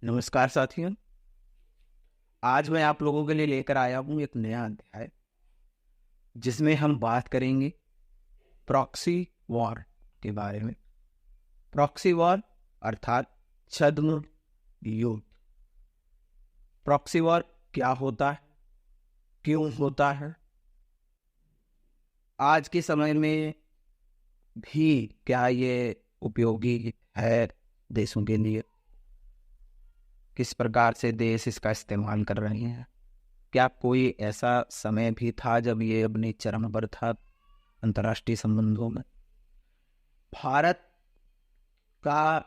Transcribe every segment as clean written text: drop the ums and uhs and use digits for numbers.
नमस्कार साथियों। आज मैं आप लोगों के लिए लेकर आया हूँ एक नया अध्याय जिसमें हम बात करेंगे प्रॉक्सी वॉर के बारे में। प्रॉक्सी वॉर अर्थात छद्म युद्ध। प्रॉक्सी वॉर क्या होता है, क्यों होता है, आज के समय में भी क्या ये उपयोगी है देशों के लिए, किस प्रकार से देश इसका इस्तेमाल कर रहे हैं, क्या कोई ऐसा समय भी था जब ये अपनी चरम पर था अंतर्राष्ट्रीय संबंधों में। भारत का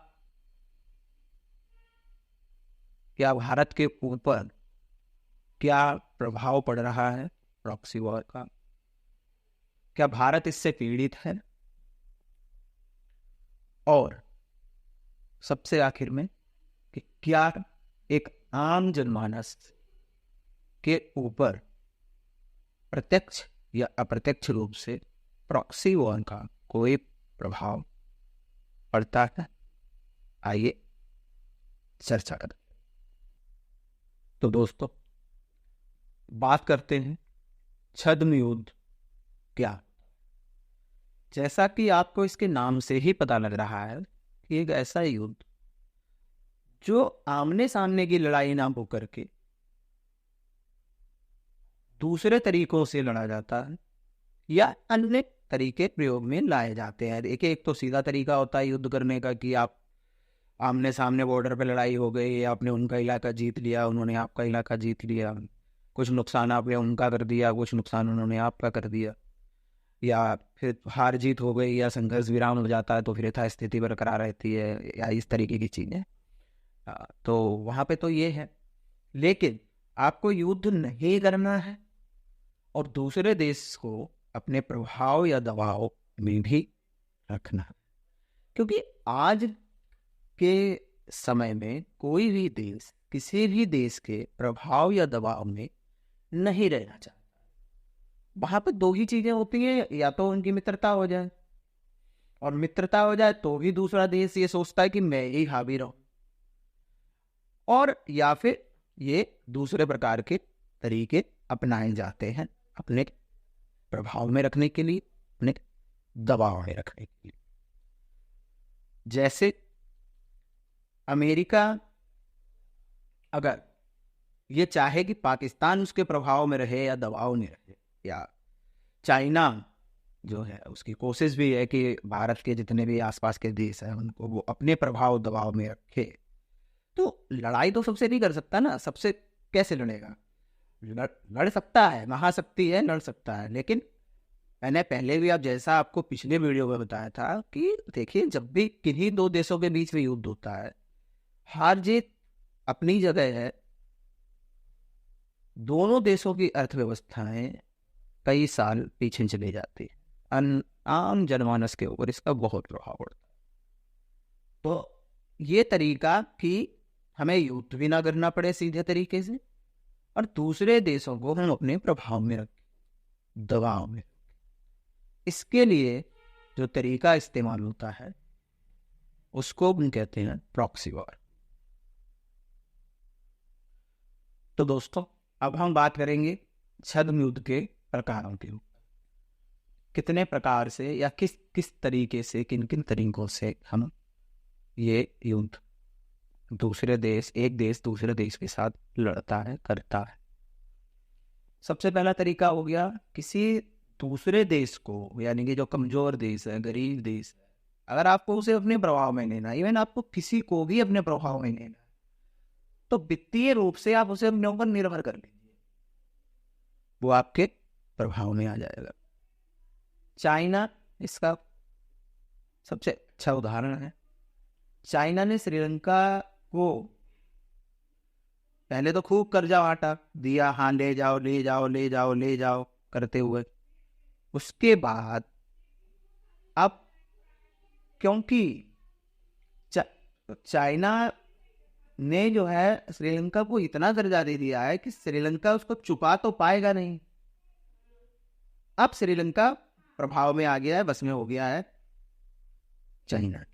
क्या भारत के ऊपर क्या प्रभाव पड़ रहा है प्रॉक्सी वॉर का, क्या भारत इससे पीड़ित है, और सबसे आखिर में कि क्या एक आम जनमानस के ऊपर प्रत्यक्ष या अप्रत्यक्ष रूप से प्रॉक्सी वॉर का कोई प्रभाव पड़ता है। आइए चर्चा करें। तो दोस्तों, बात करते हैं छद्म युद्ध क्या। जैसा कि आपको इसके नाम से ही पता लग रहा है कि एक ऐसा युद्ध जो आमने सामने की लड़ाई ना हो करके दूसरे तरीकों से लड़ा जाता है या अन्य तरीके प्रयोग में लाए जाते हैं। देखिए, एक तो सीधा तरीका होता है युद्ध करने का कि आप आमने सामने बॉर्डर पे लड़ाई हो गई, आपने उनका इलाका जीत लिया, उन्होंने आपका इलाका जीत लिया, कुछ नुकसान आपने उनका कर दिया, कुछ नुकसान उन्होंने आपका कर दिया, या फिर हार जीत हो गई या संघर्ष विराम हो जाता है तो फिर यथास्थिति बरकरार रहती है, या इस तरीके की चीजें। तो वहां पे तो ये है। लेकिन आपको युद्ध नहीं करना है और दूसरे देश को अपने प्रभाव या दबाव में भी रखना है, क्योंकि आज के समय में कोई भी देश किसी भी देश के प्रभाव या दबाव में नहीं रहना चाहता। वहां पर दो ही चीजें होती हैं, या तो उनकी मित्रता हो जाए, और मित्रता हो जाए तो भी दूसरा देश ये सोचता है कि मैं ही हावी रहूं, और या फिर ये दूसरे प्रकार के तरीके अपनाए जाते हैं अपने प्रभाव में रखने के लिए, अपने दबाव में रखने के लिए। जैसे अमेरिका अगर ये चाहे कि पाकिस्तान उसके प्रभाव में रहे या दबाव में रहे, या चाइना जो है उसकी कोशिश भी है कि भारत के जितने भी आसपास के देश हैं उनको वो अपने प्रभाव दबाव में रखे, तो लड़ाई तो सबसे नहीं कर सकता ना। सबसे कैसे लड़ेगा? लड़ सकता है, महाशक्ति है, लड़ सकता है। लेकिन मैंने पहले भी, आप जैसा आपको पिछले वीडियो में बताया था कि देखिए, जब भी किन्हीं दो देशों के बीच में युद्ध होता है, हार जीत अपनी जगह है, दोनों देशों की अर्थव्यवस्थाएं कई साल पीछे चली जाती है, आम जनमानस के ऊपर इसका बहुत प्रभाव पड़ता है। तो ये तरीका कि हमें युद्ध भी ना करना पड़े सीधे तरीके से, और दूसरे देशों को हम अपने प्रभाव में रखें, दबाव में, इसके लिए जो तरीका इस्तेमाल होता है उसको हम कहते हैं प्रॉक्सी वॉर। तो दोस्तों, अब हम बात करेंगे छद्म युद्ध के प्रकारों के ऊपर। कितने प्रकार से या किस किस तरीके से, किन किन तरीकों से हम ये युद्ध एक देश दूसरे देश के साथ लड़ता है, करता है। सबसे पहला तरीका हो गया, किसी दूसरे देश को, यानी कि जो कमजोर देश है, गरीब देश है, अगर आपको उसे अपने प्रभाव में लेना, इवन आपको किसी को भी अपने प्रभाव में लेना, तो वित्तीय रूप से आप उसे अपने ऊपर निर्भर कर लीजिए, वो आपके प्रभाव में आ जाएगा। चाइना इसका सबसे अच्छा उदाहरण है। चाइना ने श्रीलंका को पहले तो खूब कर्जा वाटा दिया, हाँ ले जाओ ले जाओ ले जाओ ले जाओ करते हुए। उसके बाद अब क्योंकि चाइना ने जो है श्रीलंका को इतना कर्जा दे दिया है कि श्रीलंका उसको चुका तो पाएगा नहीं। अब श्रीलंका प्रभाव में आ गया है, बस में हो गया है चाइना।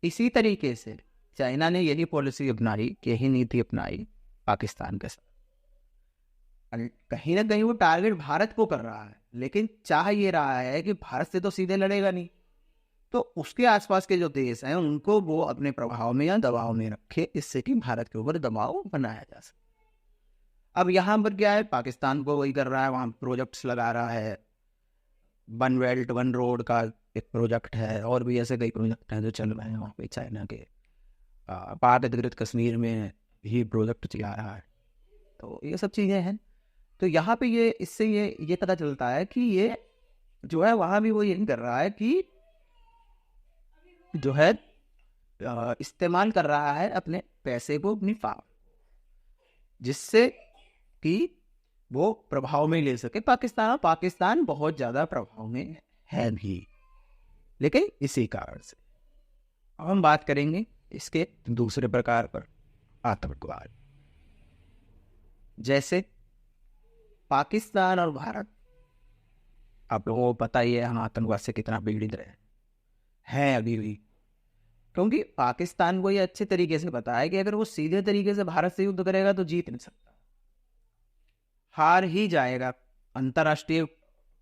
इसी तरीके से चाइना ने यही पॉलिसी अपनाई, यही नीति अपनाई पाकिस्तान के साथ। कहीं ना कहीं वो टारगेट भारत को कर रहा है, लेकिन चाह ये रहा है कि भारत से तो सीधे लड़ेगा नहीं, तो उसके आसपास के जो देश हैं उनको वो अपने प्रभाव में या दबाव में रखे, इससे कि भारत के ऊपर दबाव बनाया जा सके। अब यहाँ पर क्या है, पाकिस्तान को वही कर रहा है, वहाँ प्रोजेक्ट्स लगा रहा है, वन बेल्ट वन रोड का एक प्रोजेक्ट है, और भी ऐसे कई प्रोजेक्ट हैं जो चल रहे हैं वहाँ पे चाइना के। पाक अधिकृत कश्मीर में भी प्रोजेक्ट चला रहा है। तो ये सब चीज़ें हैं। तो यहाँ पे ये इससे ये पता चलता है कि ये जो है वहाँ भी वो यही कर रहा है कि जो है इस्तेमाल कर रहा है अपने पैसे को, अपनी पावर, जिससे कि वो प्रभाव में ले सके पाकिस्तान बहुत ज़्यादा प्रभाव में है भी, लेकिन इसी कारण से। अब हम बात करेंगे इसके दूसरे प्रकार पर, आतंकवाद। जैसे पाकिस्तान और भारत, आप लोगों को पता ही है हम आतंकवाद से कितना पीड़ित रहे हैं अभी भी, क्योंकि पाकिस्तान को ये अच्छे तरीके से पता है कि अगर वो सीधे तरीके से भारत से युद्ध करेगा तो जीत नहीं सकता, हार ही जाएगा। अंतर्राष्ट्रीय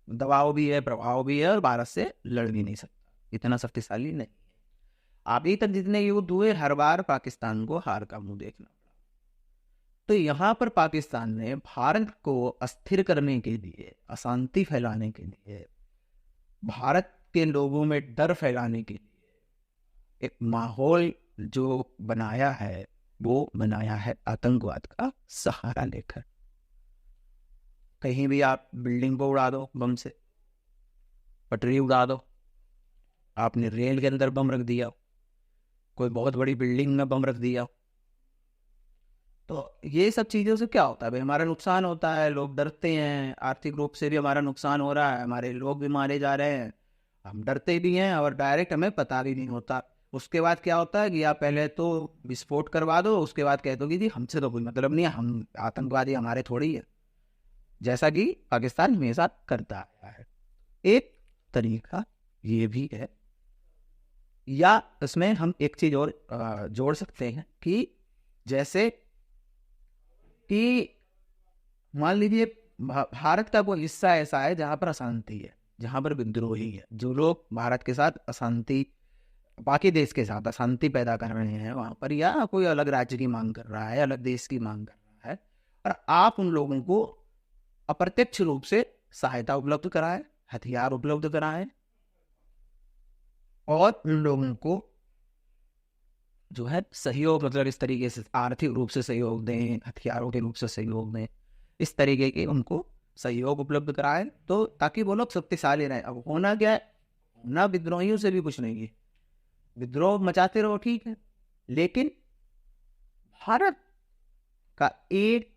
दबाव भी है, प्रभाव भी है, और भारत से लड़ भी नहीं सकता, इतना शक्तिशाली नहीं है। अभी तक जितने युद्ध हुए हर बार पाकिस्तान को हार का मुंह देखना पड़ा। तो यहाँ पर पाकिस्तान ने भारत को अस्थिर करने के लिए, अशांति फैलाने के लिए, भारत के लोगों में डर फैलाने के लिए एक माहौल जो बनाया है, वो बनाया है आतंकवाद का सहारा लेकर। कहीं भी आप बिल्डिंग को उड़ा दो बम से, पटरी उड़ा दो, आपने रेल के अंदर बम रख दिया, कोई बहुत बड़ी बिल्डिंग में बम रख दिया, तो ये सब चीज़ों से क्या होता है भाई, हमारा नुकसान होता है, लोग डरते हैं, आर्थिक रूप से भी हमारा नुकसान हो रहा है, हमारे लोग भी मारे जा रहे हैं, हम डरते भी हैं, और डायरेक्ट हमें पता भी नहीं होता। उसके बाद क्या होता है कि आप पहले तो विस्फोट करवा दो, उसके बाद कह दो कि जी हमसे तो कोई मतलब नहीं है, हम आतंकवादी हमारे थोड़ी है, जैसा कि पाकिस्तान हमेशा करता आया है। एक तरीका ये भी है, या इसमें हम एक चीज और जोड़ सकते हैं कि जैसे कि मान लीजिए भारत का कोई हिस्सा ऐसा है जहां पर अशांति है, जहां पर विद्रोही है, जो लोग भारत के साथ अशांति, बाकी देश के साथ अशांति पैदा कर रहे हैं वहां पर, या कोई अलग राज्य की मांग कर रहा है, अलग देश की मांग कर रहा है, और आप उन लोगों को अप्रत्यक्ष रूप से सहायता उपलब्ध कराए, हथियार उपलब्ध कराए, और उन लोगों को जो है सहयोग, मतलब इस तरीके से आर्थिक रूप से सहयोग दें, हथियारों के रूप से सहयोग दें, इस तरीके के उनको सहयोग उपलब्ध कराए, तो ताकि वो लोग शक्तिशाली रहें। अब होना क्या है, होना विद्रोहियों से भी कुछ नहीं है, विद्रोह मचाते रहो ठीक है, लेकिन भारत का एक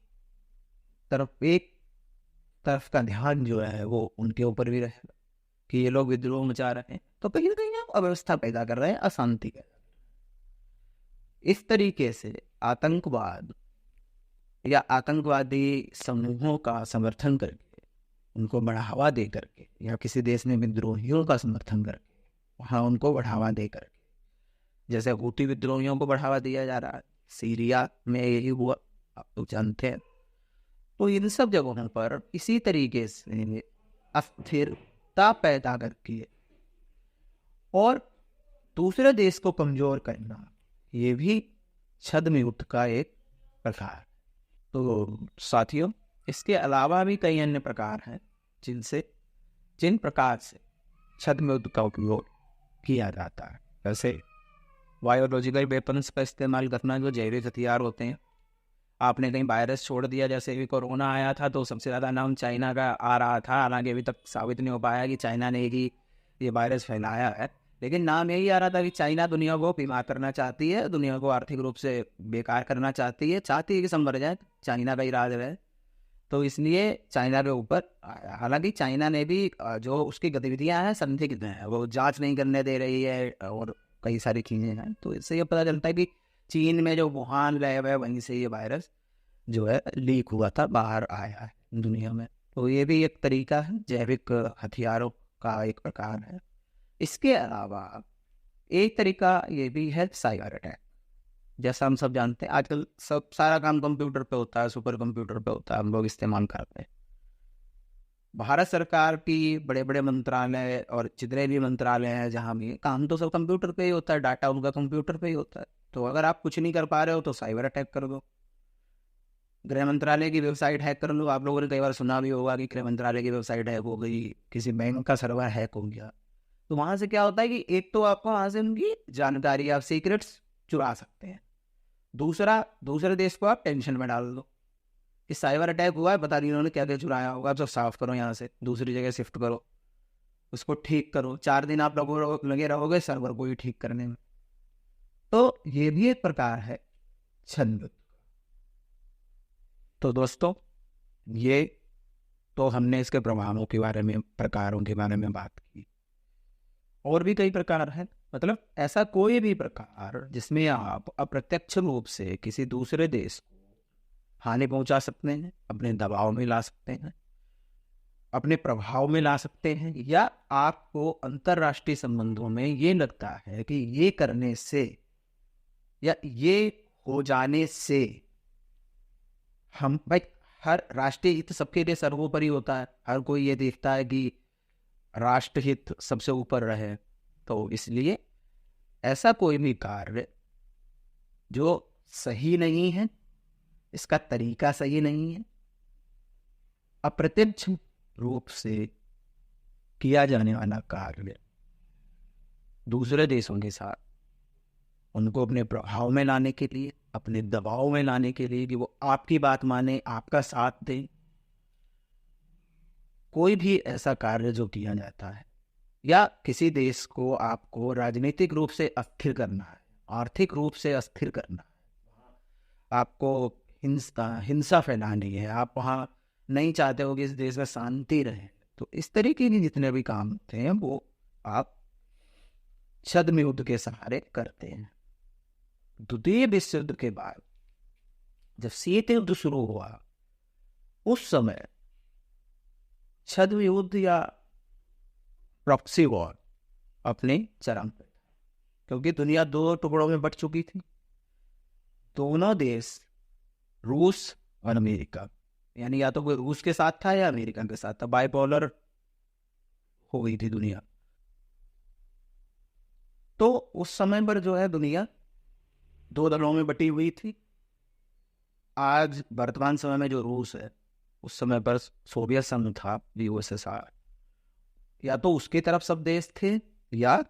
तरफ का ध्यान जो है वो उनके ऊपर भी रहेगा कि ये लोग विद्रोह मचा रहे हैं, तो कहीं ना कहीं आप अव्यवस्था पैदा कर रहे हैं, अशांति पैदा कर रहे हैं। इस तरीके से आतंकवाद या आतंकवादी समूहों का समर्थन करके, उनको बढ़ावा दे करके, या किसी देश में विद्रोहियों का समर्थन करके, वहाँ उनको बढ़ावा दे करके, जैसे हूती विद्रोहियों को बढ़ावा दिया जा रहा है, सीरिया में यही हुआ, आप लोग जानते हैं। तो इन सब जगहों पर इसी तरीके से अस्थिरता पैदा करके और दूसरे देश को कमजोर करना, ये भी छद्म युद्ध का एक प्रकार। तो साथियों, इसके अलावा भी कई अन्य प्रकार हैं जिन प्रकार से छद्म युद्ध का उपयोग किया जाता है। जैसे बायोलॉजिकल वेपन्स का इस्तेमाल करना, जो जैविक हथियार होते हैं। आपने कहीं वायरस छोड़ दिया, जैसे भी कोरोना आया था तो सबसे ज़्यादा नाम चाइना का आ रहा था, हालांकि अभी तक साबित नहीं हो पाया कि चाइना ने ही ये वायरस फैलाया है, लेकिन नाम यही आ रहा था कि चाइना दुनिया को बीमार करना चाहती है, दुनिया को आर्थिक रूप से बेकार करना चाहती है कि संभर जाए, चाइना का ही राज है। तो इसलिए चाइना के ऊपर, हालांकि चाइना ने भी जो उसकी गतिविधियां हैं संदिग्ध हैं, वो जांच नहीं करने दे रही है और कई सारी चीज़ें हैं। तो इससे ये पता चलता है कि चीन में जो वुहान लैब है वहीं से ये वायरस जो है लीक हुआ था, बाहर आया है दुनिया में। तो ये भी एक तरीका है, जैविक हथियारों का एक प्रकार है। इसके अलावा एक तरीका ये भी है साइबर अटैक। जैसा हम सब जानते हैं आजकल सब सारा काम कंप्यूटर पे होता है, सुपर कंप्यूटर पे होता है, हम लोग इस्तेमाल करते हैं। भारत सरकार की बड़े बड़े मंत्रालय और जितने भी मंत्रालय हैं जहाँ भी काम तो सब कंप्यूटर पे ही होता है, डाटा उनका कंप्यूटर पे ही होता है। तो अगर आप कुछ नहीं कर पा रहे हो तो साइबर अटैक कर दो, गृह मंत्रालय की वेबसाइट हैक कर लो। आप लोगों ने कई बार सुना भी होगा कि गृह मंत्रालय की वेबसाइट हैक हो गई, किसी बैंक का सर्वर हैक हो गया। तो वहाँ से क्या होता है कि एक तो आपको वहाँ से उनकी जानकारी, आप सीक्रेट्स चुरा सकते हैं। दूसरा, दूसरे देश को आप टेंशन में डाल दो कि साइबर अटैक हुआ है, पता नहीं उन्होंने क्या क्या चुराया होगा, आप सब साफ करो, यहाँ से दूसरी जगह शिफ्ट करो, उसको ठीक करो। 4 दिन आप लोगों लगे रहोगे सर्वर को ही ठीक करने में। तो ये भी एक प्रकार है छद्म। तो दोस्तों, ये तो हमने इसके प्रभावों के बारे में, प्रकारों के बारे में बात की। और भी कई प्रकार हैं, मतलब ऐसा कोई भी प्रकार जिसमें आप अप्रत्यक्ष रूप से किसी दूसरे देश को हानि पहुंचा सकते हैं, अपने दबाव में ला सकते हैं, अपने प्रभाव में ला सकते हैं, या आपको अंतरराष्ट्रीय संबंधों में ये लगता है कि ये करने से या ये हो जाने से हम, भाई हर राष्ट्रीय हित सबके लिए सर्वोपरि होता है, हर कोई ये देखता है कि राष्ट्रहित सबसे ऊपर रहे। तो इसलिए ऐसा कोई भी कार्य जो सही नहीं है, इसका तरीका सही नहीं है, अप्रत्यक्ष रूप से किया जाने वाला कार्य दूसरे देशों के साथ उनको अपने प्रभाव में लाने के लिए, अपने दबाव में लाने के लिए कि वो आपकी बात माने, आपका साथ दें, कोई भी ऐसा कार्य जो किया जाता है, या किसी देश को आपको राजनीतिक रूप से अस्थिर करना है, आर्थिक रूप से अस्थिर करना है, आपको हिंसा फैलानी है, आप वहाँ नहीं चाहते हो कि इस देश में शांति रहे, तो इस तरीके के जितने भी काम थे वो आप छद्म युद्ध के सहारे करते हैं। द्वितीय विश्व युद्ध के बाद जब शीत युद्ध शुरू हुआ, उस समय छद्म युद्ध या प्रॉक्सी वॉर अपने चरम पे, क्योंकि दुनिया 2 टुकड़ों में बट चुकी थी। दोनों देश, रूस और अमेरिका, यानी या तो कोई रूस के साथ था या अमेरिका के साथ था, बाइपोलर हो गई थी दुनिया। तो उस समय पर जो है दुनिया 2 दलों में बटी हुई थी। आज वर्तमान समय में जो रूस है, उस समय पर सोवियत संघ था, यूएसएसआर, या तो उसकी तरफ सब देश थे या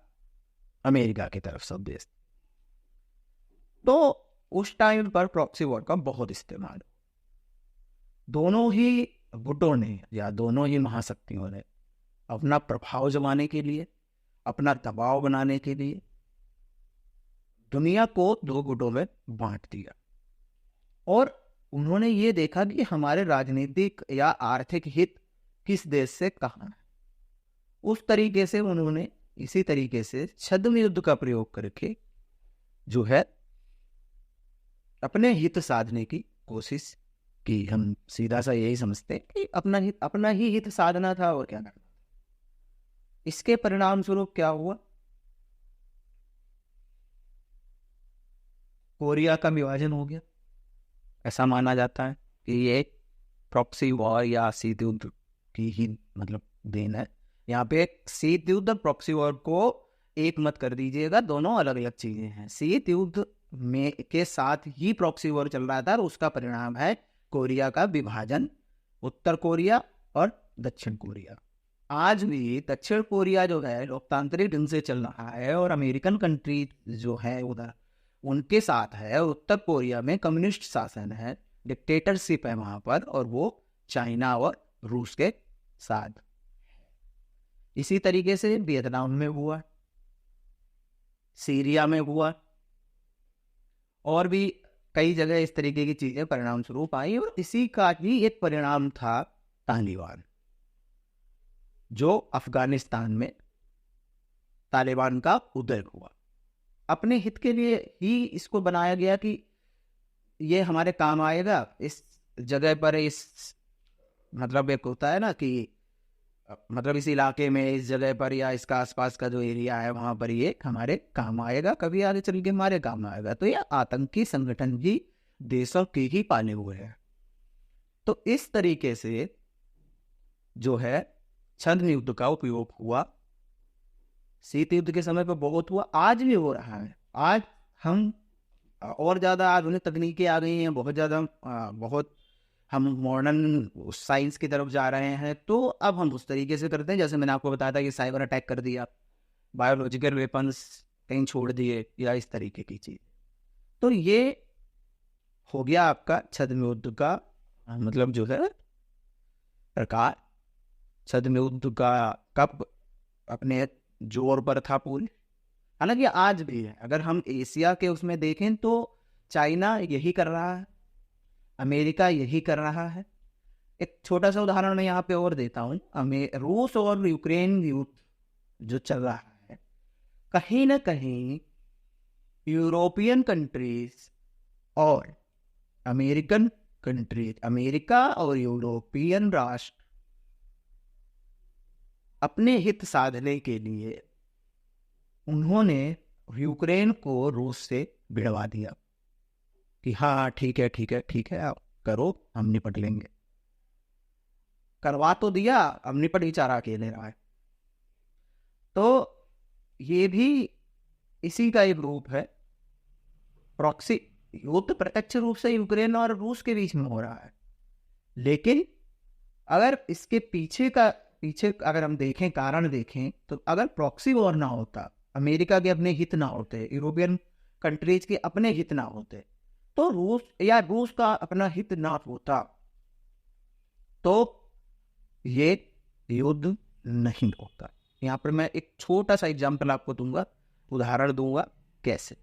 अमेरिका की तरफ सब देश। तो उस टाइम पर प्रॉक्सी वॉर का बहुत इस्तेमाल, दोनों ही गुटों ने या दोनों ही महाशक्तियों ने अपना प्रभाव जमाने के लिए, अपना दबाव बनाने के लिए दुनिया को 2 गुटों में बांट दिया। और उन्होंने ये देखा कि हमारे राजनीतिक या आर्थिक हित किस देश से कहाँ है। उस तरीके से उन्होंने इसी तरीके से छद्म युद्ध का प्रयोग करके जो है अपने हित साधने की कोशिश की। हम सीधा सा यही समझते हैं कि अपना ही हित साधना था, और क्या करना था। इसके परिणाम स्वरूप क्या हुआ? कोरिया का विभाजन हो गया। ऐसा माना जाता है कि ये प्रॉक्सी वॉर या शीत युद्ध की ही मतलब देन है। यहाँ पे शीत युद्ध और प्रॉक्सी वॉर को एक मत कर दीजिएगा, दोनों अलग अलग चीजें हैं। शीत युद्ध में के साथ ही प्रॉक्सी वॉर चल रहा था, और उसका परिणाम है कोरिया का विभाजन, उत्तर कोरिया और दक्षिण कोरिया। आज भी दक्षिण कोरिया जो है लोकतांत्रिक ढंग से चल रहा है, और अमेरिकन कंट्री जो है उधर उनके साथ है। उत्तर कोरिया में कम्युनिस्ट शासन है, डिक्टेटरशिप है वहां पर, और वो चाइना और रूस के साथ। इसी तरीके से वियतनाम में हुआ, सीरिया में हुआ, और भी कई जगह इस तरीके की चीजें परिणाम स्वरूप आई। और इसी का ही एक परिणाम था तालिबान, जो अफगानिस्तान में तालिबान का उदय हुआ। अपने हित के लिए ही इसको बनाया गया कि ये हमारे काम आएगा। इस जगह पर इस मतलब एक होता है ना कि मतलब इस इलाके में, इस जगह पर या इसका आसपास का जो एरिया है वहां पर ये हमारे काम आएगा, कभी आगे चल के हमारे काम आएगा। तो ये आतंकी संगठन भी देशों के ही पाले हुए हैं। तो इस तरीके से जो है छद्म युद्ध का उपयोग हुआ, शीत युद्ध के समय पर बहुत हुआ, आज भी हो रहा है। आज हम और ज़्यादा आधुनिक तकनीकें आ गई हैं, बहुत ज़्यादा बहुत हम मॉडर्न साइंस की तरफ जा रहे हैं। तो अब हम उस तरीके से करते हैं, जैसे मैंने आपको बताया था कि साइबर अटैक कर दिया, बायोलॉजिकल वेपन्स कहीं छोड़ दिए, या इस तरीके की चीज़। तो ये हो गया आपका छद्म युद्ध का मतलब जो है प्रकार। छद्म युद्ध का कब अपने जोर पर था पूरी, हालांकि आज भी है। अगर हम एशिया के उसमें देखें तो चाइना यही कर रहा है, अमेरिका यही कर रहा है। एक छोटा सा उदाहरण मैं यहाँ पे और देता हूँ। रूस और यूक्रेन युद्ध जो चल रहा है, कहीं ना कहीं यूरोपियन कंट्रीज और अमेरिकन कंट्रीज, अमेरिका और यूरोपियन राष्ट्र अपने हित साधने के लिए उन्होंने यूक्रेन को रूस से भिड़वा दिया कि हाँ ठीक है ठीक है ठीक है, आप करो, हम निपट लेंगे। करवा तो दिया, अब निपट बेचारा अकेले रहा है। तो ये भी इसी का एक रूप है। प्रॉक्सी युद्ध प्रत्यक्ष रूप से यूक्रेन और रूस के बीच में हो रहा है, लेकिन अगर इसके पीछे अगर हम देखें, कारण देखें, तो अगर प्रॉक्सी वॉर ना होता, अमेरिका के अपने हित ना होते, यूरोपियन कंट्रीज के अपने हित ना होते, तो रूस का अपना हित ना होता, तो ये युद्ध नहीं होता। यहाँ पर मैं एक छोटा सा एग्जाम्पल आपको दूंगा, उदाहरण दूंगा कैसे।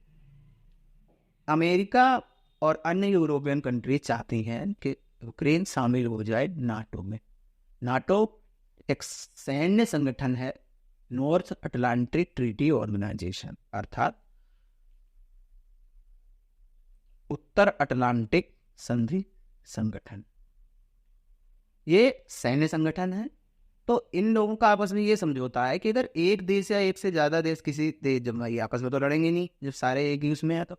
अमेरिका और अन्य यूरोपियन कंट्री चाहती हैं कि यूक्रेन शामिल हो जाए नाटो में। नाटो एक सैन्य संगठन है, नॉर्थ अटलांटिक ट्रीटी ऑर्गेनाइजेशन, अर्थात उत्तर अटलांटिक संधि संगठन। ये सैन्य संगठन है। तो इन लोगों का आपस में ये समझौता है कि अगर एक देश या एक से ज्यादा देश, किसी देश, जब ये आपस में तो लड़ेंगे नहीं, जब सारे एक ही उसमें है, तो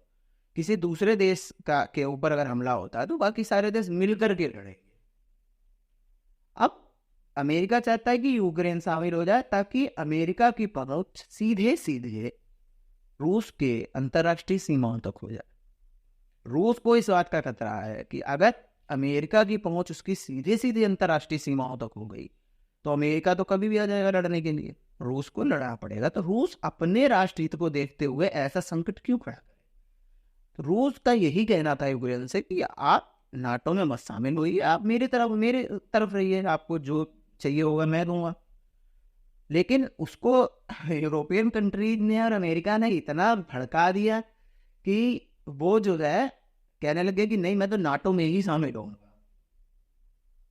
किसी दूसरे देश का के ऊपर अगर हमला होता है तो बाकी सारे देश मिलकर के लड़ेंगे। अब अमेरिका चाहता है कि यूक्रेन शामिल हो जाए, ताकि अमेरिका की पहुंच सीधे सीधे रूस के अंतरराष्ट्रीय सीमाओं तक हो जाए। रूस को इस बात का खतरा है कि अगर अमेरिका की पहुंच उसकी सीधे सीधे अंतरराष्ट्रीय सीमाओं तक हो गई तो अमेरिका तो कभी भी आ जाएगा लड़ने के लिए, रूस को लड़ना पड़ेगा। तो रूस अपने राष्ट्र हित को देखते हुए ऐसा संकट क्यों खड़ा करे? तो रूस का यही कहना था यूक्रेन से कि आप नाटो में मत शामिल होइए, आप मेरे तरफ रहिए, आपको जो चाहिए होगा मैं दूंगा। लेकिन उसको यूरोपियन कंट्रीज ने और अमेरिका ने इतना भड़का दिया कि वो जो है कहने लगे कि नहीं, मैं तो नाटो में ही शामिल होऊंगा।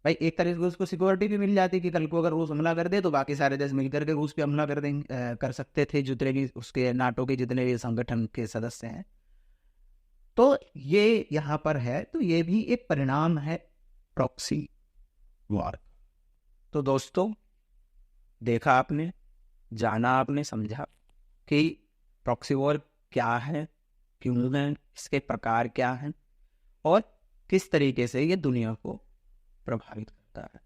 भाई एक तरह से उसको सिक्योरिटी भी मिल जाती कि कल को अगर रूस हमला कर दे तो बाकी सारे देश मिलकर के रूस पे हमला कर सकते थे, जितने भी उसके नाटो के जितने भी संगठन के सदस्य हैं। तो ये यहाँ पर है, तो ये भी एक परिणाम है प्रॉक्सी वॉर। तो दोस्तों, देखा आपने, जाना आपने, समझा कि प्रॉक्सी वॉर क्या है, क्यों है, इसके प्रकार क्या हैं और किस तरीके से ये दुनिया को प्रभावित करता है।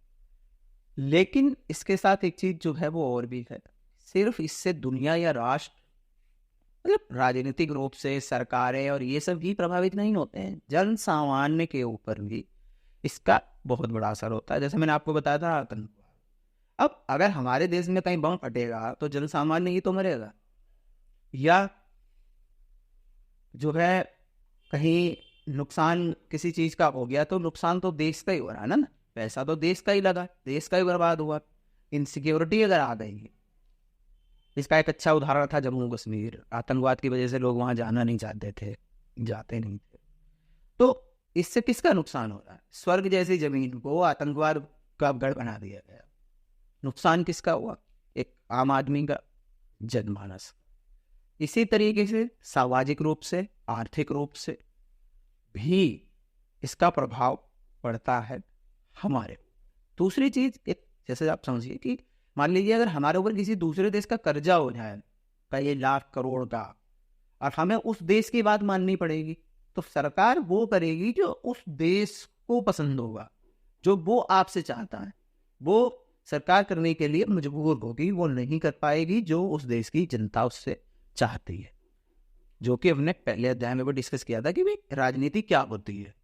लेकिन इसके साथ एक चीज जो है वो और भी है। सिर्फ इससे दुनिया या राष्ट्र, मतलब राजनीतिक रूप से सरकारें और ये सब ही प्रभावित नहीं होते हैं, जन सामान्य के ऊपर भी इसका बहुत बड़ा असर होता है। जैसे मैंने आपको बताया था आतंकवाद। अब अगर हमारे देश में कहीं बम फटेगा तो जन सामान्य ही तो मरेगा, या जो है कहीं नुकसान किसी चीज का हो गया तो नुकसान तो देश का ही हो रहा है ना, पैसा तो देश का ही लगा, देश का ही बर्बाद हुआ। इनसिक्योरिटी अगर आ गई, इसका एक अच्छा उदाहरण था जम्मू कश्मीर। आतंकवाद की वजह से लोग वहां जाना नहीं चाहते थे, जाते नहीं थे। तो इससे किसका नुकसान हो रहा है? स्वर्ग जैसी जमीन को आतंकवाद का गढ़ बना दिया गया। नुकसान किसका हुआ? एक आम आदमी का, जनमानस। इसी तरीके से सामाजिक रूप से, आर्थिक रूप से भी इसका प्रभाव पड़ता है हमारे। दूसरी चीज, एक जैसे आप समझिए कि मान लीजिए अगर हमारे ऊपर किसी दूसरे देश का कर्जा हो जाए कई लाख करोड़ का, और हमें उस देश की बात माननी पड़ेगी, तो सरकार वो करेगी जो उस देश को पसंद होगा, जो वो आपसे चाहता है वो सरकार करने के लिए मजबूर होगी। वो नहीं कर पाएगी जो उस देश की जनता उससे चाहती है, जो कि हमने पहले अध्याय में भी डिस्कस किया था कि भाई राजनीति क्या होती है।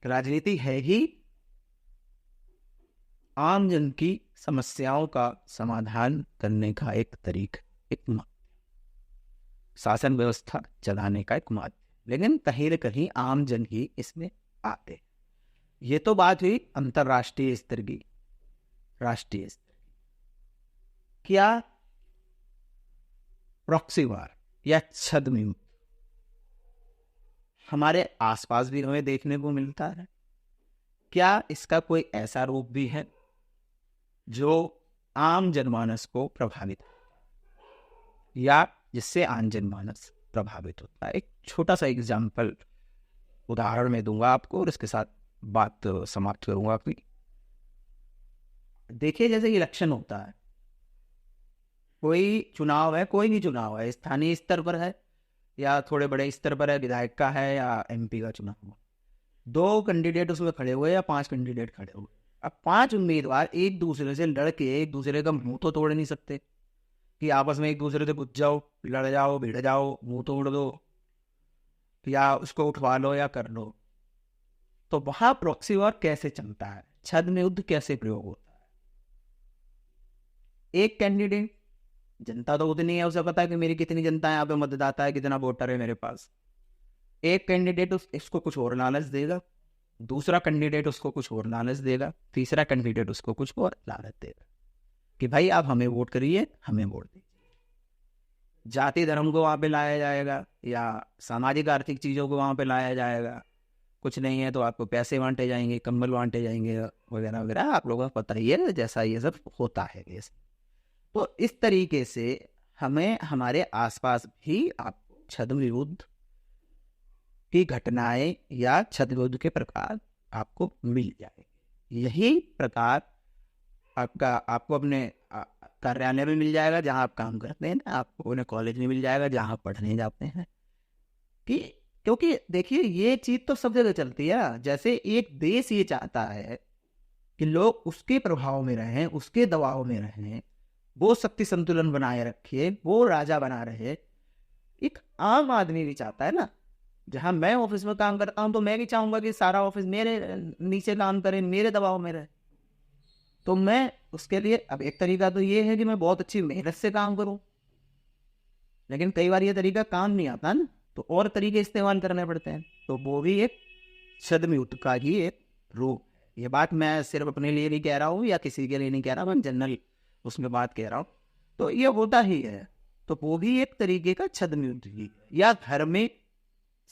राजनीति है ही आम जन की समस्याओं का समाधान करने का एक तरीका, एक शासन व्यवस्था चलाने का एक माध्यम, लेकिन कहीं न कहीं आम जन ही इसमें आते। ये तो बात हुई अंतरराष्ट्रीय स्तर की। राष्ट्रीय स्तर क्या प्रॉक्सी वार या छद्म युद्ध हमारे आसपास भी हमें देखने को मिलता है? क्या इसका कोई ऐसा रूप भी है जो आम जनमानस को प्रभावित या जिससे आम जनमानस प्रभावित होता है? एक छोटा सा एग्जाम्पल उदाहरण में दूंगा आपको और इसके साथ बात समाप्त करूंगा अपनी। देखिए जैसे इलेक्शन होता है, कोई चुनाव है, कोई भी चुनाव है, स्थानीय स्तर पर है या थोड़े बड़े स्तर पर है, विधायक का है या एमपी का चुनाव, 2 कैंडिडेट उसमें खड़े हुए या 5 कैंडिडेट खड़े हुए। अब 5 उम्मीदवार एक दूसरे से लड़के एक दूसरे का मुंह तो तोड़ नहीं सकते कि आपस में एक दूसरे से पूछ जाओ, लड़ जाओ, भिड़ जाओ, मुंह तोड़ दो या उसको उठवा लो या कर लो। तो वहां प्रॉक्सी वॉर कैसे चलता है, छद्म युद्ध कैसे प्रयोग होता है? एक कैंडिडेट, जनता तो उतनी है, उसे पता है कि मेरी कितनी जनता है, यहाँ पे मतदाता है, कितना वोटर है मेरे पास। एक कैंडिडेट इसको कुछ और लालच देगा, दूसरा कैंडिडेट उसको कुछ और लालच देगा, तीसरा कैंडिडेट उसको कुछ और लालच देगा कि भाई आप हमें वोट करिए, हमें वोट दीजिए। जाति धर्म को वहां पे लाया जाएगा या सामाजिक आर्थिक चीजों को वहां पे लाया जाएगा। कुछ नहीं है तो आपको पैसे बांटे जाएंगे, कंबल बांटे जाएंगे वगैरह वगैरह, आप लोगों को पता ही है जैसा ये सब होता है। तो इस तरीके से हमें हमारे आसपास भी आपको छद्म युद्ध की घटनाएं या छद्म युद्ध के प्रकार आपको मिल जाएंगे। यही प्रकार आपको अपने कार्यालय में मिल जाएगा जहां आप काम करते हैं, आपको अपने कॉलेज में मिल जाएगा जहां आप पढ़ने जाते हैं। कि क्योंकि देखिए ये चीज तो सब जगह चलती है। जैसे एक देश ये चाहता है कि लोग उसके प्रभाव में रहें, उसके दबाव में रहें, वो शक्ति संतुलन बनाए रखे, वो राजा बना रहे। एक आम आदमी भी चाहता है ना, जहां मैं ऑफिस में काम करता हूं तो मैं भी चाहूंगा कि सारा ऑफिस मेरे नीचे काम करे, मेरे दबाव में रहे। तो मैं उसके लिए, अब एक तरीका तो ये है कि मैं बहुत अच्छी मेहनत से काम करूं, लेकिन कई बार ये तरीका काम नहीं आता ना, तो और तरीके इस्तेमाल करने पड़ते हैं। तो वो भी एक छद्म युद्ध का ही एक रूप है। ये बात मैं सिर्फ अपने लिए नहीं कह रहा हूँ या किसी के लिए नहीं कह रहा, मैं जनरल उसमें बात कह रहा हूँ। तो ये होता ही है। तो वो भी एक तरीके का छद्म युद्ध ही है। या घर में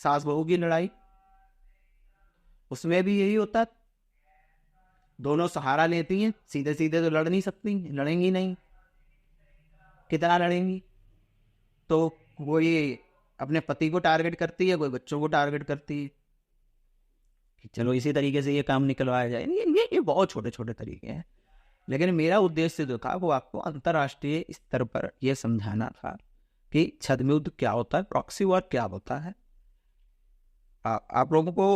सास बहू की लड़ाई, उसमें भी यही होता, दोनों सहारा लेती हैं, सीधे सीधे तो लड़ नहीं सकती, लड़ेंगी नहीं, कितना लड़ेंगी। तो वो ये अपने पति को टारगेट करती है, कोई बच्चों को टारगेट करती है, चलो इसी तरीके से ये काम निकलवाया जाए। ये बहुत छोटे छोटे तरीके हैं, लेकिन मेरा उद्देश्य जो था वो आपको अंतर्राष्ट्रीय स्तर पर यह समझाना था कि छद्म युद्ध क्या होता है, प्रॉक्सी वॉर क्या होता है। आप लोगों को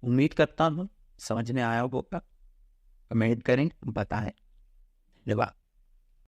उम्मीद करता हूँ समझ में आया होगा। कमेंट करें, बताएं। धन्यवाद।